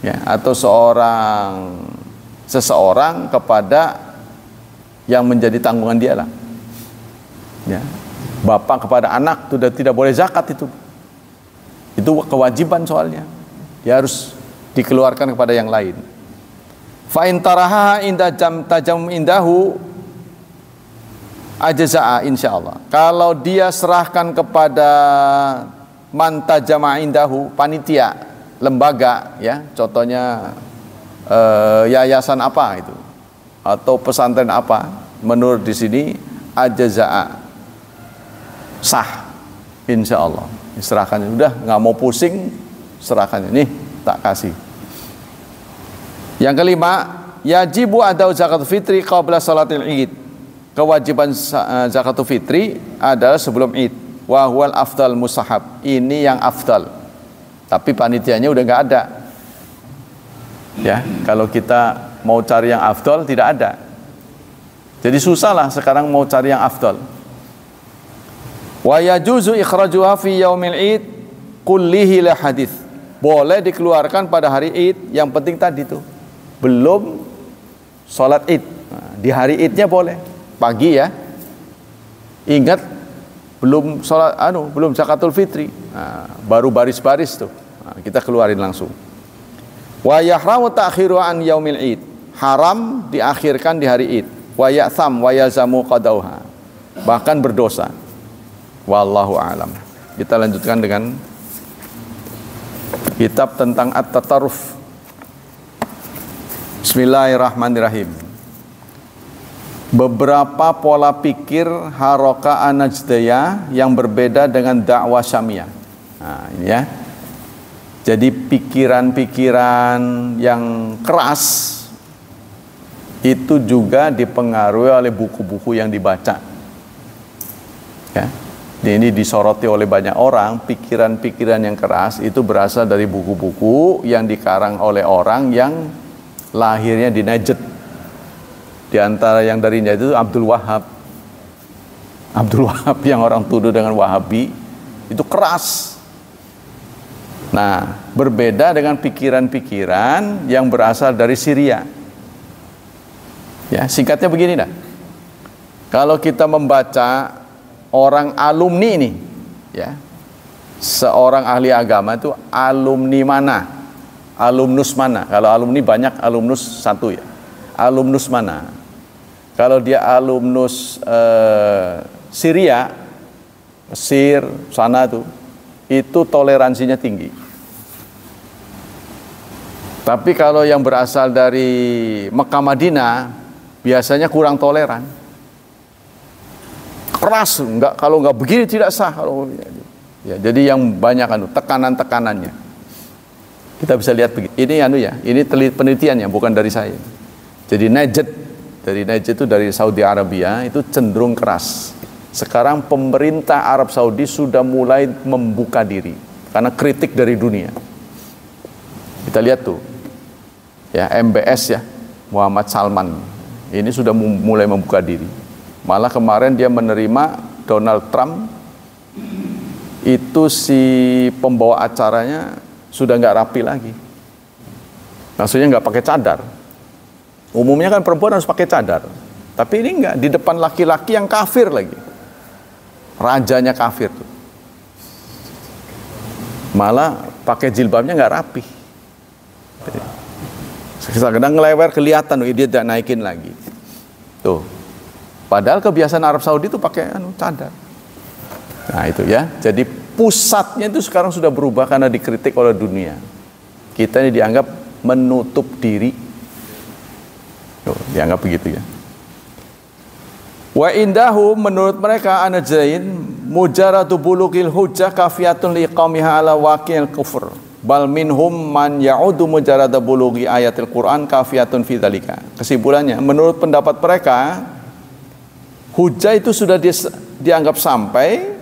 Ya, atau seseorang kepada yang menjadi tanggungan dia lah. Ya. Bapak kepada anak sudah tidak boleh zakat itu. Itu kewajiban soalnya. Dia harus dikeluarkan kepada yang lain. Fa in taraha inda tajam indahu ajza'a insyaallah. Kalau dia serahkan kepada man tajama indahu, panitia, lembaga, ya, contohnya yayasan apa itu atau pesantren apa, menurut di sini ajza'a, sah insyaallah. Serahkan, udah nggak mau pusing, serahkan, nih tak kasih. Yang kelima, yajibu adau zakatul fitri qabla salatil id. Kewajiban zakatul fitri adalah sebelum id. Wa huwal afdal mustahab. Ini yang afdal. Tapi panitianya udah nggak ada. Ya, kalau kita mau cari yang afdal tidak ada. Jadi susah lah sekarang mau cari yang afdal. Wa yajuzu ikhrajuha fi yaumil id kullihi la hadits. Boleh dikeluarkan pada hari id, yang penting tadi tuh belum sholat id. Nah, di hari idnya boleh pagi ya. Ingat belum sholat belum zakatul fitri. Nah, baru baris-baris tuh. Nah, kita keluarin langsung. Wa yahramu ta'khiru an yaumil id. Haram diakhirkan di hari id. Wa ya'tham wa yazamu qadauha. Bahkan berdosa. Wallahu a'lam. Kita lanjutkan dengan kitab tentang at-tatarruf. Bismillahirrahmanirrahim. Beberapa pola pikir Harakah An-Najdiyah yang berbeda dengan dakwah Syamiyah. Nah, ini ya. Jadi pikiran-pikiran yang keras itu juga dipengaruhi oleh buku-buku yang dibaca. Ya. Ini disoroti oleh banyak orang, pikiran-pikiran yang keras itu berasal dari buku-buku yang dikarang oleh orang yang lahirnya di Najd. Di antara yang dari Najd itu Abdul Wahab. Abdul Wahab yang orang tuduh dengan Wahabi itu keras. Nah, berbeda dengan pikiran-pikiran yang berasal dari Syria. Ya, singkatnya begini dah. Kalau kita membaca orang alumni ini, ya, seorang ahli agama itu alumni mana? Alumnus mana? Kalau alumni banyak, alumnus satu ya. Alumnus mana? Kalau dia alumnus Syria, Mesir, sana tuh, itu toleransinya tinggi. Tapi kalau yang berasal dari Mekah Madinah, biasanya kurang toleran. Keras, enggak, kalau enggak begini tidak sah. Ya, jadi yang banyak tekanan-tekanannya. Kita bisa lihat begini. Ini penelitiannya, bukan dari saya. Jadi Najd itu dari Saudi Arabia itu cenderung keras. Sekarang pemerintah Arab Saudi sudah mulai membuka diri karena kritik dari dunia. Kita lihat tuh, ya, MBS ya, Muhammad Salman ini sudah mulai membuka diri. Malah kemarin dia menerima Donald Trump, itu si pembawa acaranya sudah nggak rapi lagi. Maksudnya nggak pakai cadar. Umumnya kan perempuan harus pakai cadar, tapi ini nggak, di depan laki-laki yang kafir lagi. Rajanya kafir tuh. Malah pakai jilbabnya nggak rapi. Kadang ngelewer kelihatan, dia tidak naikin lagi. Tuh. Padahal kebiasaan Arab Saudi itu pakai cadar. Nah itu ya. Jadi pusatnya itu sekarang sudah berubah karena dikritik oleh dunia. Kita ini dianggap menutup diri. Tuh, dianggap begitu ya. Wa indahum, menurut mereka, anajain mujaradu bulugil hujjah kafiyatun liqamiha ala waqil kufur. Bal minhum man ya'udu mujarada bulughi ayatil Quran kafiyatun fi dzalika. Kesimpulannya, menurut pendapat mereka, hujjah itu sudah dianggap sampai,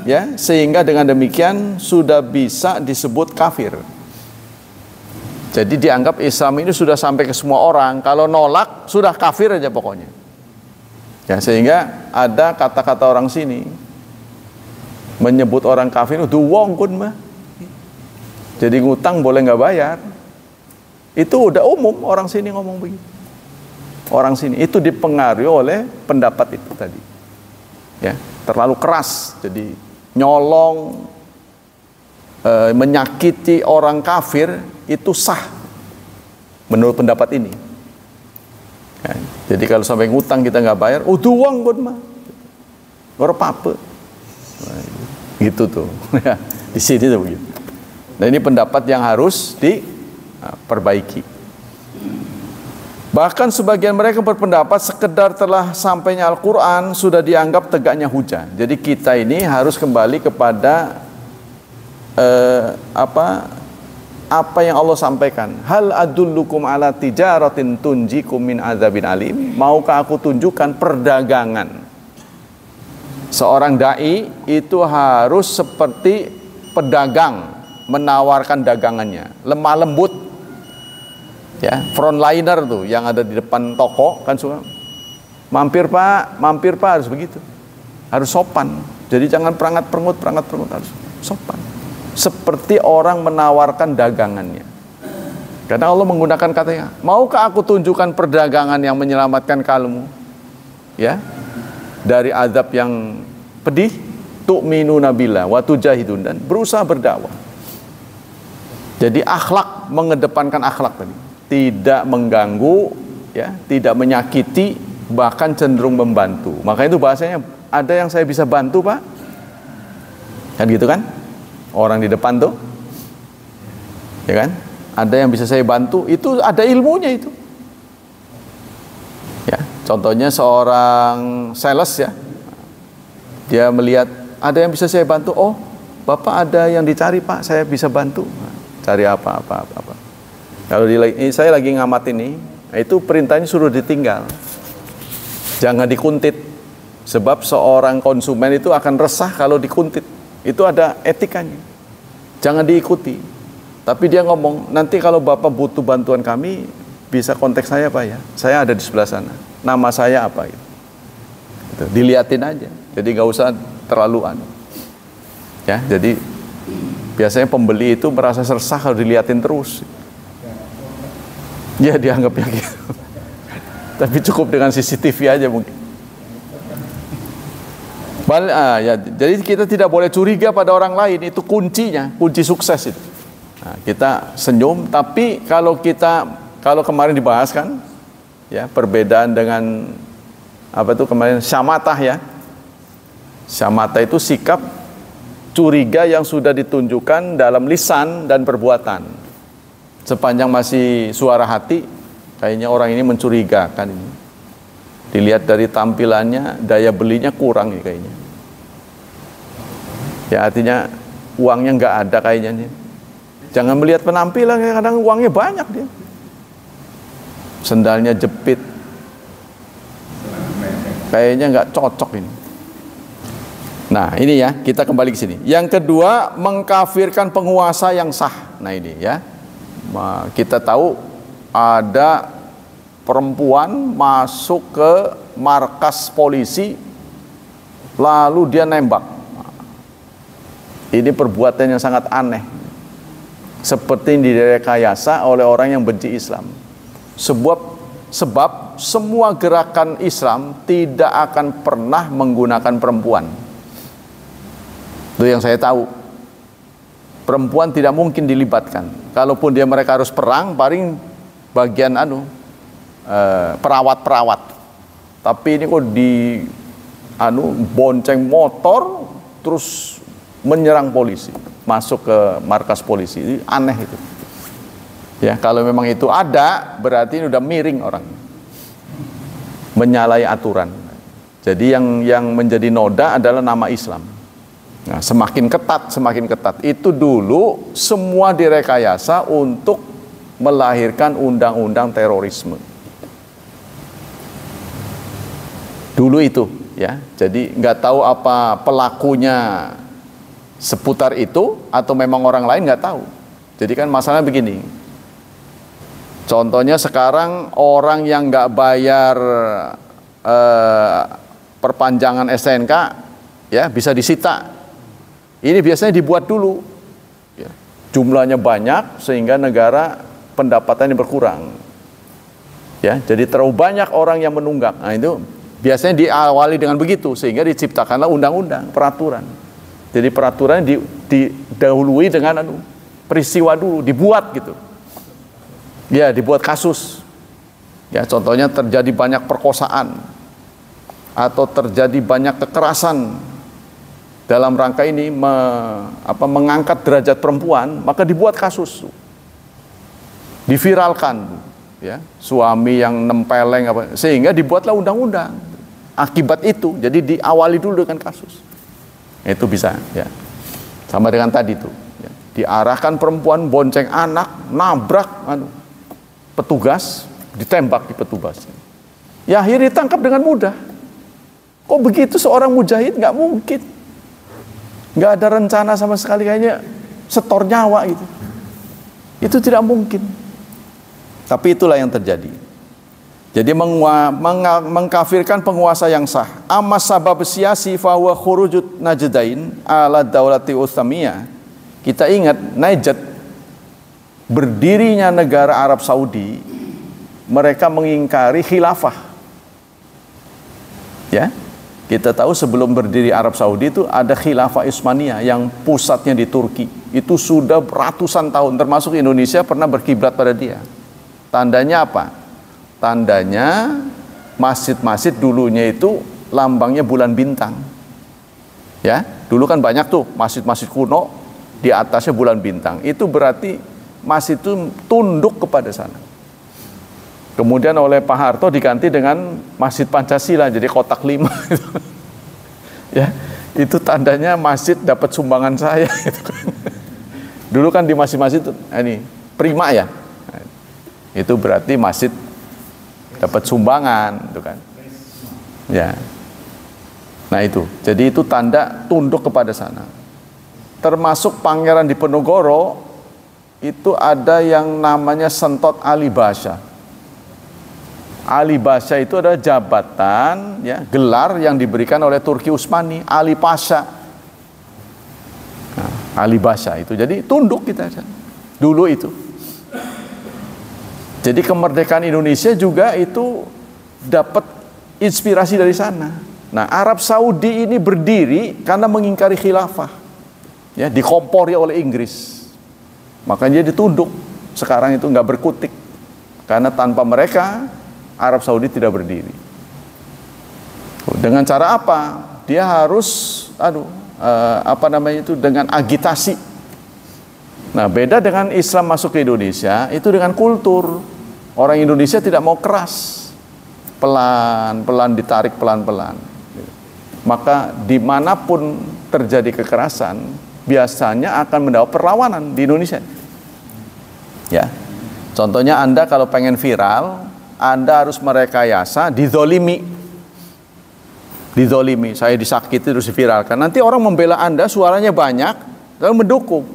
ya, sehingga dengan demikian sudah bisa disebut kafir. Jadi dianggap Islam ini sudah sampai ke semua orang. Kalau nolak sudah kafir aja pokoknya. Ya, sehingga ada kata-kata orang sini menyebut orang kafir itu wongkun mah. Jadi ngutang boleh nggak bayar. Itu udah umum orang sini ngomong begitu. Orang sini itu dipengaruhi oleh pendapat itu tadi. Ya, terlalu keras. Jadi nyolong, menyakiti orang kafir itu sah menurut pendapat ini. Ya, jadi kalau sampai ngutang kita nggak bayar, udah uang pun mah, nggak apa-apa. Nah, gitu tuh. Di sini tuh begitu. Nah ini pendapat yang harus diperbaiki. Bahkan sebagian mereka berpendapat sekedar telah sampainya Al-Quran sudah dianggap tegaknya hujah. Jadi kita ini harus kembali kepada apa yang Allah sampaikan. Hal adullukum ala tijaratin tunjikum min adzabin alim. Maukah aku tunjukkan perdagangan? Seorang dai itu harus seperti pedagang, menawarkan dagangannya, lemah lembut. Ya, frontliner tuh yang ada di depan toko kan suka mampir Pak, harus begitu. Harus sopan. Jadi jangan perangat-perangut harus sopan. Seperti orang menawarkan dagangannya. Karena Allah menggunakan katanya, maukah aku tunjukkan perdagangan yang menyelamatkan kamu, ya, dari azab yang pedih, tu'minuna billah wa tujahidun, dan berusaha berdakwah. Jadi akhlak, mengedepankan akhlak tadi, tidak mengganggu, ya, tidak menyakiti, bahkan cenderung membantu. Maka itu bahasanya, ada yang saya bisa bantu Pak, kan gitu kan? Orang di depan tuh, ya kan? Ada yang bisa saya bantu, itu ada ilmunya itu. Ya, contohnya seorang sales ya, dia melihat ada yang bisa saya bantu. Oh, Bapak ada yang dicari Pak, saya bisa bantu. Cari apa. Kalau saya lagi ngamat ini, itu perintahnya suruh ditinggal, jangan dikuntit. Sebab seorang konsumen itu akan resah kalau dikuntit. Itu ada etikanya, jangan diikuti. Tapi dia ngomong, nanti kalau Bapak butuh bantuan kami, bisa kontak saya Pak ya, saya ada di sebelah sana, nama saya apa itu. Diliatin aja, jadi nggak usah terlalu ya. Jadi Biasanya pembeli itu merasa resah kalau diliatin terus. Ya dianggapnya gitu. Tapi cukup dengan CCTV aja mungkin. Ya, jadi kita tidak boleh curiga pada orang lain, itu kuncinya, kunci sukses itu. Nah, kita senyum, tapi kalau kemarin dibahas kan, ya perbedaan dengan apa itu kemarin syamatah ya. Syamatah itu sikap curiga yang sudah ditunjukkan dalam lisan dan perbuatan. Sepanjang masih suara hati, kayaknya orang ini mencurigakan ini. Dilihat dari tampilannya, daya belinya kurang nih kayaknya. Ya artinya uangnya nggak ada kayaknya nih. Jangan melihat penampilan, kadang uangnya banyak dia. Sendalnya jepit. Kayaknya nggak cocok ini. Nah ini ya, kita kembali ke sini. Yang kedua, mengkafirkan penguasa yang sah. Nah ini ya, kita tahu ada perempuan masuk ke markas polisi, lalu dia nembak. Ini perbuatan yang sangat aneh, seperti yang direkayasa oleh orang yang benci Islam. Sebab semua gerakan Islam tidak akan pernah menggunakan perempuan. Itu yang saya tahu. Perempuan tidak mungkin dilibatkan. Kalaupun mereka harus perang, paling bagian perawat-perawat. Tapi ini kok bonceng motor terus menyerang polisi, masuk ke markas polisi. Ini aneh itu. Ya, kalau memang itu ada, berarti ini udah miring orang. Menyalahi aturan. Jadi yang menjadi noda adalah nama Islam. Nah, semakin ketat. Itu dulu semua direkayasa untuk melahirkan undang-undang terorisme. Dulu itu, ya. Jadi nggak tahu apa pelakunya seputar itu atau memang orang lain nggak tahu. Jadi kan masalahnya begini. Contohnya sekarang orang yang nggak bayar perpanjangan STNK, ya bisa disita. Ini biasanya dibuat dulu, ya. Jumlahnya banyak sehingga negara pendapatannya berkurang, ya. Jadi terlalu banyak orang yang menunggak. Nah itu biasanya diawali dengan begitu sehingga diciptakanlah undang-undang, peraturan. Jadi peraturan didahului dengan peristiwa dulu, dibuat gitu, ya, dibuat kasus. Ya, contohnya terjadi banyak perkosaan atau terjadi banyak kekerasan. Dalam rangka ini mengangkat derajat perempuan, maka dibuat kasus, diviralkan, ya, suami yang nempeleng sehingga dibuatlah undang-undang. Akibat itu, jadi diawali dulu dengan kasus. Itu bisa, ya, sama dengan tadi tuh, ya. Diarahkan perempuan bonceng anak, nabrak petugas, ditembak di petugas. Ya akhirnya ditangkap dengan mudah. Kok begitu seorang mujahid? Nggak mungkin. Nggak ada rencana sama sekali, kayaknya setor nyawa gitu. Itu tidak mungkin. Tapi itulah yang terjadi. Jadi mengkafirkan penguasa yang sah. Amma sabab siyasi fa huwa khurujut Najdain ala daulati Utsmaniyah. Kita ingat Najd, berdirinya negara Arab Saudi, mereka mengingkari khilafah. Ya. Kita tahu sebelum berdiri Arab Saudi itu ada khilafah Utsmaniyah yang pusatnya di Turki. Itu sudah ratusan tahun, termasuk Indonesia pernah berkiblat pada dia. Tandanya apa? Tandanya masjid-masjid dulunya itu lambangnya bulan bintang. Ya, dulu kan banyak tuh masjid-masjid kuno di atasnya bulan bintang. Itu berarti masjid itu tunduk kepada sana. Kemudian oleh Pak Harto diganti dengan Masjid Pancasila, jadi kotak 5. Ya, itu tandanya masjid dapat sumbangan saya. Dulu kan di masjid-masjid ini prima ya. Itu berarti masjid dapat sumbangan, itu kan. Ya. Nah itu, jadi itu tanda tunduk kepada sana. Termasuk Pangeran Diponegoro itu ada yang namanya Sentot Ali Basha. Ali Basha itu adalah jabatan, ya, gelar yang diberikan oleh Turki Utsmani, Ali Pasha. Nah, Ali Basha itu. Jadi tunduk kita dulu itu. Jadi kemerdekaan Indonesia juga itu dapat inspirasi dari sana. Nah, Arab Saudi ini berdiri karena mengingkari khilafah, ya, dikompori oleh Inggris. Makanya dia ditunduk. Sekarang itu nggak berkutik, karena tanpa mereka Arab Saudi tidak berdiri. Dengan cara apa? Dia harus, dengan agitasi. Nah, beda dengan Islam masuk ke Indonesia, itu dengan kultur. Orang Indonesia tidak mau keras, pelan-pelan ditarik pelan-pelan. Maka dimanapun terjadi kekerasan, biasanya akan mendapat perlawanan di Indonesia. Ya, contohnya Anda kalau pengen viral, Anda harus merekayasa dizolimi, saya disakiti terus diviralkan. Nanti orang membela Anda, suaranya banyak, lalu mendukung.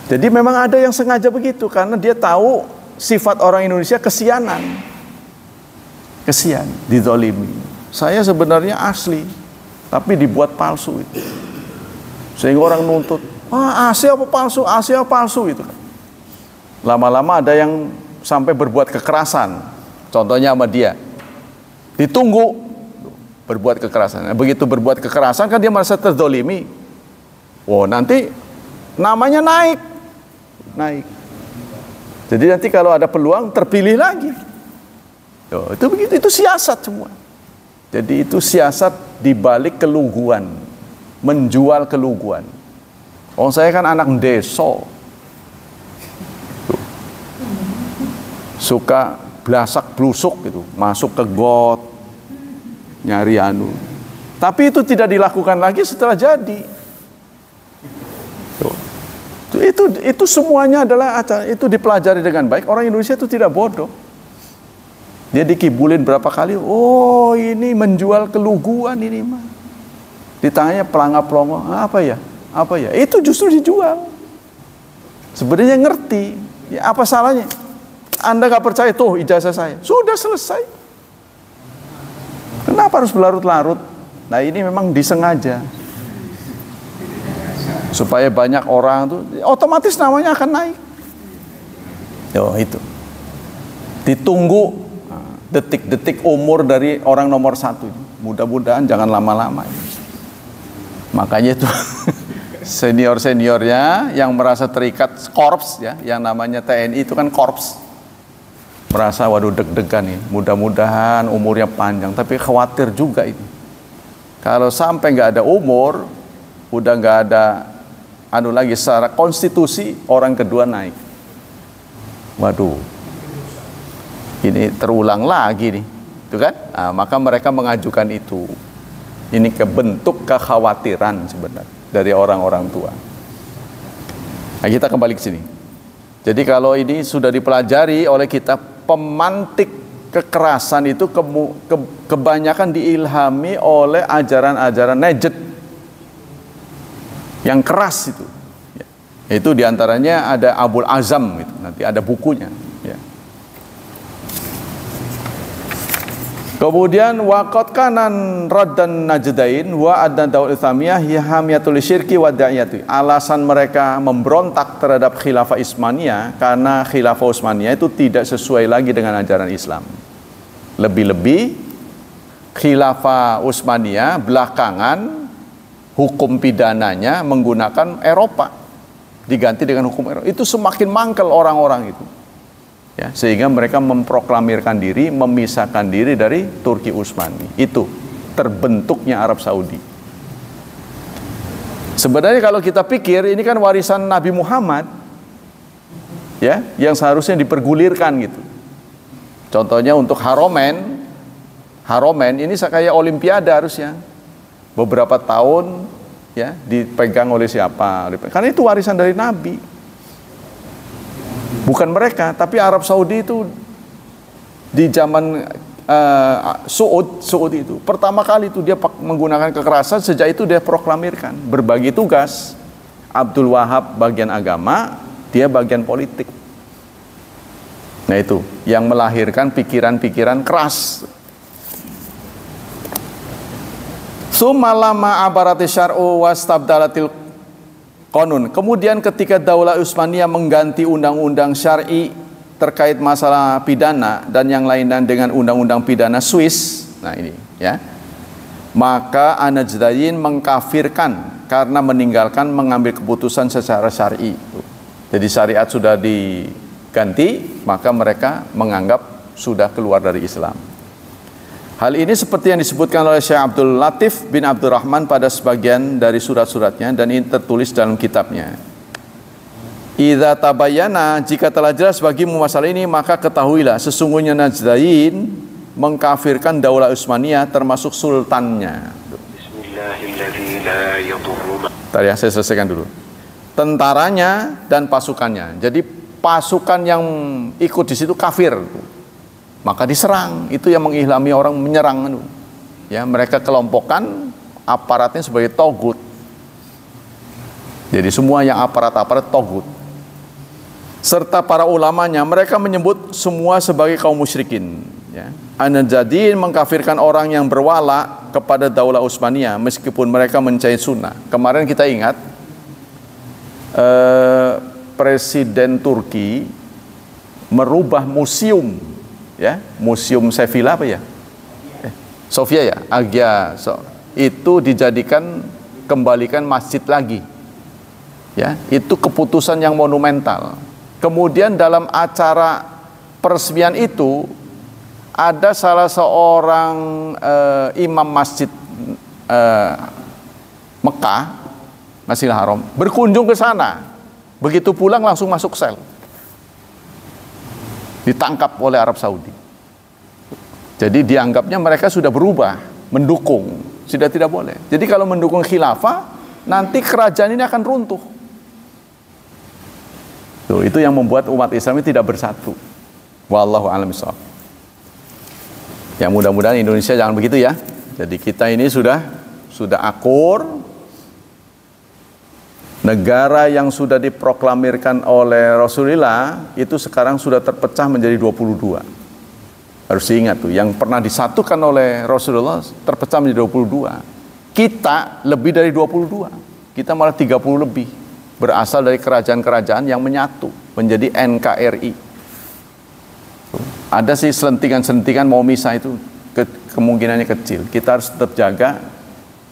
Jadi memang ada yang sengaja begitu, karena dia tahu sifat orang Indonesia kesianan. Kesian, dizolimi. Saya sebenarnya asli, tapi dibuat palsu itu. Sehingga orang nuntut, AC apa palsu, AC apa palsu itu kan. Lama-lama ada yang sampai berbuat kekerasan. Contohnya sama dia. Ditunggu berbuat kekerasan. Nah, begitu berbuat kekerasan kan dia merasa terzolimi. Oh, nanti namanya naik. Jadi nanti kalau ada peluang terpilih lagi. Itu begitu, itu siasat semua. Jadi itu siasat dibalik keluguan, menjual keluguan. Saya kan anak desa, suka blasak blusuk gitu, masuk ke got, nyari anu. Tapi itu tidak dilakukan lagi setelah jadi. Itu semuanya adalah itu dipelajari dengan baik. Orang Indonesia itu tidak bodoh. Dia dikibulin berapa kali, oh ini menjual keluguan ini mah. Ditanya pelangap-pelongo, apa ya? Itu justru dijual. Sebenarnya ngerti, ya apa salahnya? Anda nggak percaya, tuh ijazah saya. Sudah selesai. Kenapa harus berlarut-larut? Nah ini memang disengaja. Supaya banyak orang tuh, otomatis namanya akan naik. Itu. Ditunggu detik-detik umur dari orang nomor 1. Mudah-mudahan jangan lama-lama. Makanya itu senior-seniornya yang merasa terikat korps, ya, yang namanya TNI itu kan korps. Merasa waduh deg-degan nih, mudah-mudahan umurnya panjang, tapi khawatir juga itu. Kalau sampai nggak ada umur, udah nggak ada lagi secara konstitusi, orang kedua naik. Waduh, ini terulang lagi nih, itu kan? Nah, maka mereka mengajukan itu. Ini kebentuk kekhawatiran sebenarnya dari orang-orang tua. Nah, kita kembali ke sini. Jadi kalau ini sudah dipelajari oleh kita, pemantik kekerasan itu kebanyakan diilhami oleh ajaran-ajaran Najd yang keras itu. Itu diantaranya ada Abul Azam itu, nanti ada bukunya. Ya. Kemudian waqad kanan raddan najdain wa adna daul islamiyah hamiyatul syirki wa da'iyati. Alasan mereka memberontak terhadap khilafah Utsmaniyah karena khilafah Utsmaniyah itu tidak sesuai lagi dengan ajaran Islam. Lebih-lebih khilafah Utsmaniyah belakangan hukum pidananya menggunakan Eropa, diganti dengan hukum Eropa. Itu semakin mangkel orang-orang itu. Ya, sehingga mereka memproklamirkan diri, memisahkan diri dari Turki Utsmani. Itu terbentuknya Arab Saudi. Sebenarnya kalau kita pikir ini kan warisan Nabi Muhammad, ya, yang seharusnya dipergulirkan gitu. Contohnya untuk Haromen ini kayak Olimpiade harusnya. Beberapa tahun, ya, dipegang oleh siapa? Karena itu warisan dari Nabi. Bukan mereka, tapi Arab Saudi itu di zaman Saud itu pertama kali itu dia menggunakan kekerasan. Sejak itu dia proklamirkan berbagi tugas. Abdul Wahab bagian agama, dia bagian politik. Nah itu yang melahirkan pikiran-pikiran keras. Summa lama abarati syar'u wastabdalatil Qanun. Kemudian ketika Daulah Utsmaniyah mengganti undang-undang syar'i terkait masalah pidana dan yang lain-lain dengan undang-undang pidana Swiss, nah ini ya, maka An-Najdayin mengkafirkan karena meninggalkan mengambil keputusan secara syar'i. Jadi syariat sudah diganti, maka mereka menganggap sudah keluar dari Islam. Hal ini seperti yang disebutkan oleh Syekh Abdul Latif bin Abdurrahman pada sebagian dari surat-suratnya, dan ini tertulis dalam kitabnya. Idza tabayyana, jika telah jelas bagimu masalah ini, maka ketahuilah sesungguhnya Najdayin mengkafirkan Daulah Utsmaniyah termasuk sultannya. Tadi ya, saya selesaikan dulu. Tentaranya dan pasukannya. Jadi pasukan yang ikut di situ kafir, maka diserang. Itu yang mengilhami orang menyerang. Ya, mereka kelompokkan aparatnya sebagai togut. Jadi semua yang aparat-aparat togut. Serta para ulamanya, mereka menyebut semua sebagai kaum musyrikin. Ya. An-Najdayin mengkafirkan orang yang berwala kepada Daulah Utsmaniyah meskipun mereka mencari sunnah. Kemarin kita ingat Presiden Turki merubah museum, ya, museum Sevilla apa ya? Sofia ya, Hagia itu dijadikan, kembalikan masjid lagi. Ya, itu keputusan yang monumental. Kemudian dalam acara peresmian itu ada salah seorang imam masjid Mekah, Masjidil Haram, berkunjung ke sana. Begitu pulang langsung masuk sel. Ditangkap oleh Arab Saudi. Jadi dianggapnya mereka sudah berubah, mendukung, sudah tidak boleh. Jadi kalau mendukung khilafah, nanti kerajaan ini akan runtuh. Tuh, itu yang membuat umat Islam ini tidak bersatu. Wallahu a'lam bishawab. Ya, mudah-mudahan Indonesia jangan begitu ya. Jadi kita ini sudah akur. Negara yang sudah diproklamirkan oleh Rasulullah itu sekarang sudah terpecah menjadi 22. Harus diingat tuh, yang pernah disatukan oleh Rasulullah terpecah menjadi 22. Kita lebih dari 22. Kita malah 30 lebih. Berasal dari kerajaan-kerajaan yang menyatu menjadi NKRI. Ada sih selentingan-selentingan mau misah, itu kemungkinannya kecil. Kita harus tetap jaga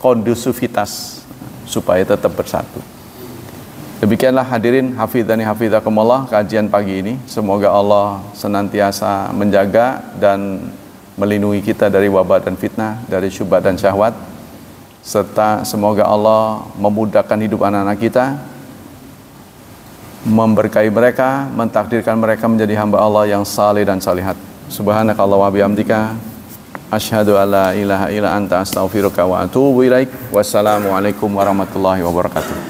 kondusivitas supaya tetap bersatu. Demikianlah hadirin hafidhani hafidhakumullah kajian pagi ini. Semoga Allah senantiasa menjaga dan melindungi kita dari wabah dan fitnah, dari syubhat dan syahwat, serta semoga Allah memudahkan hidup anak-anak kita, memberkahi mereka, mentakdirkan mereka menjadi hamba Allah yang saleh dan salihat. Subhanakallah wa bihamdika asyhadu alla ilaha illa anta astaghfiruka wa atubu ilaik. Wassalamualaikum warahmatullahi wabarakatuh.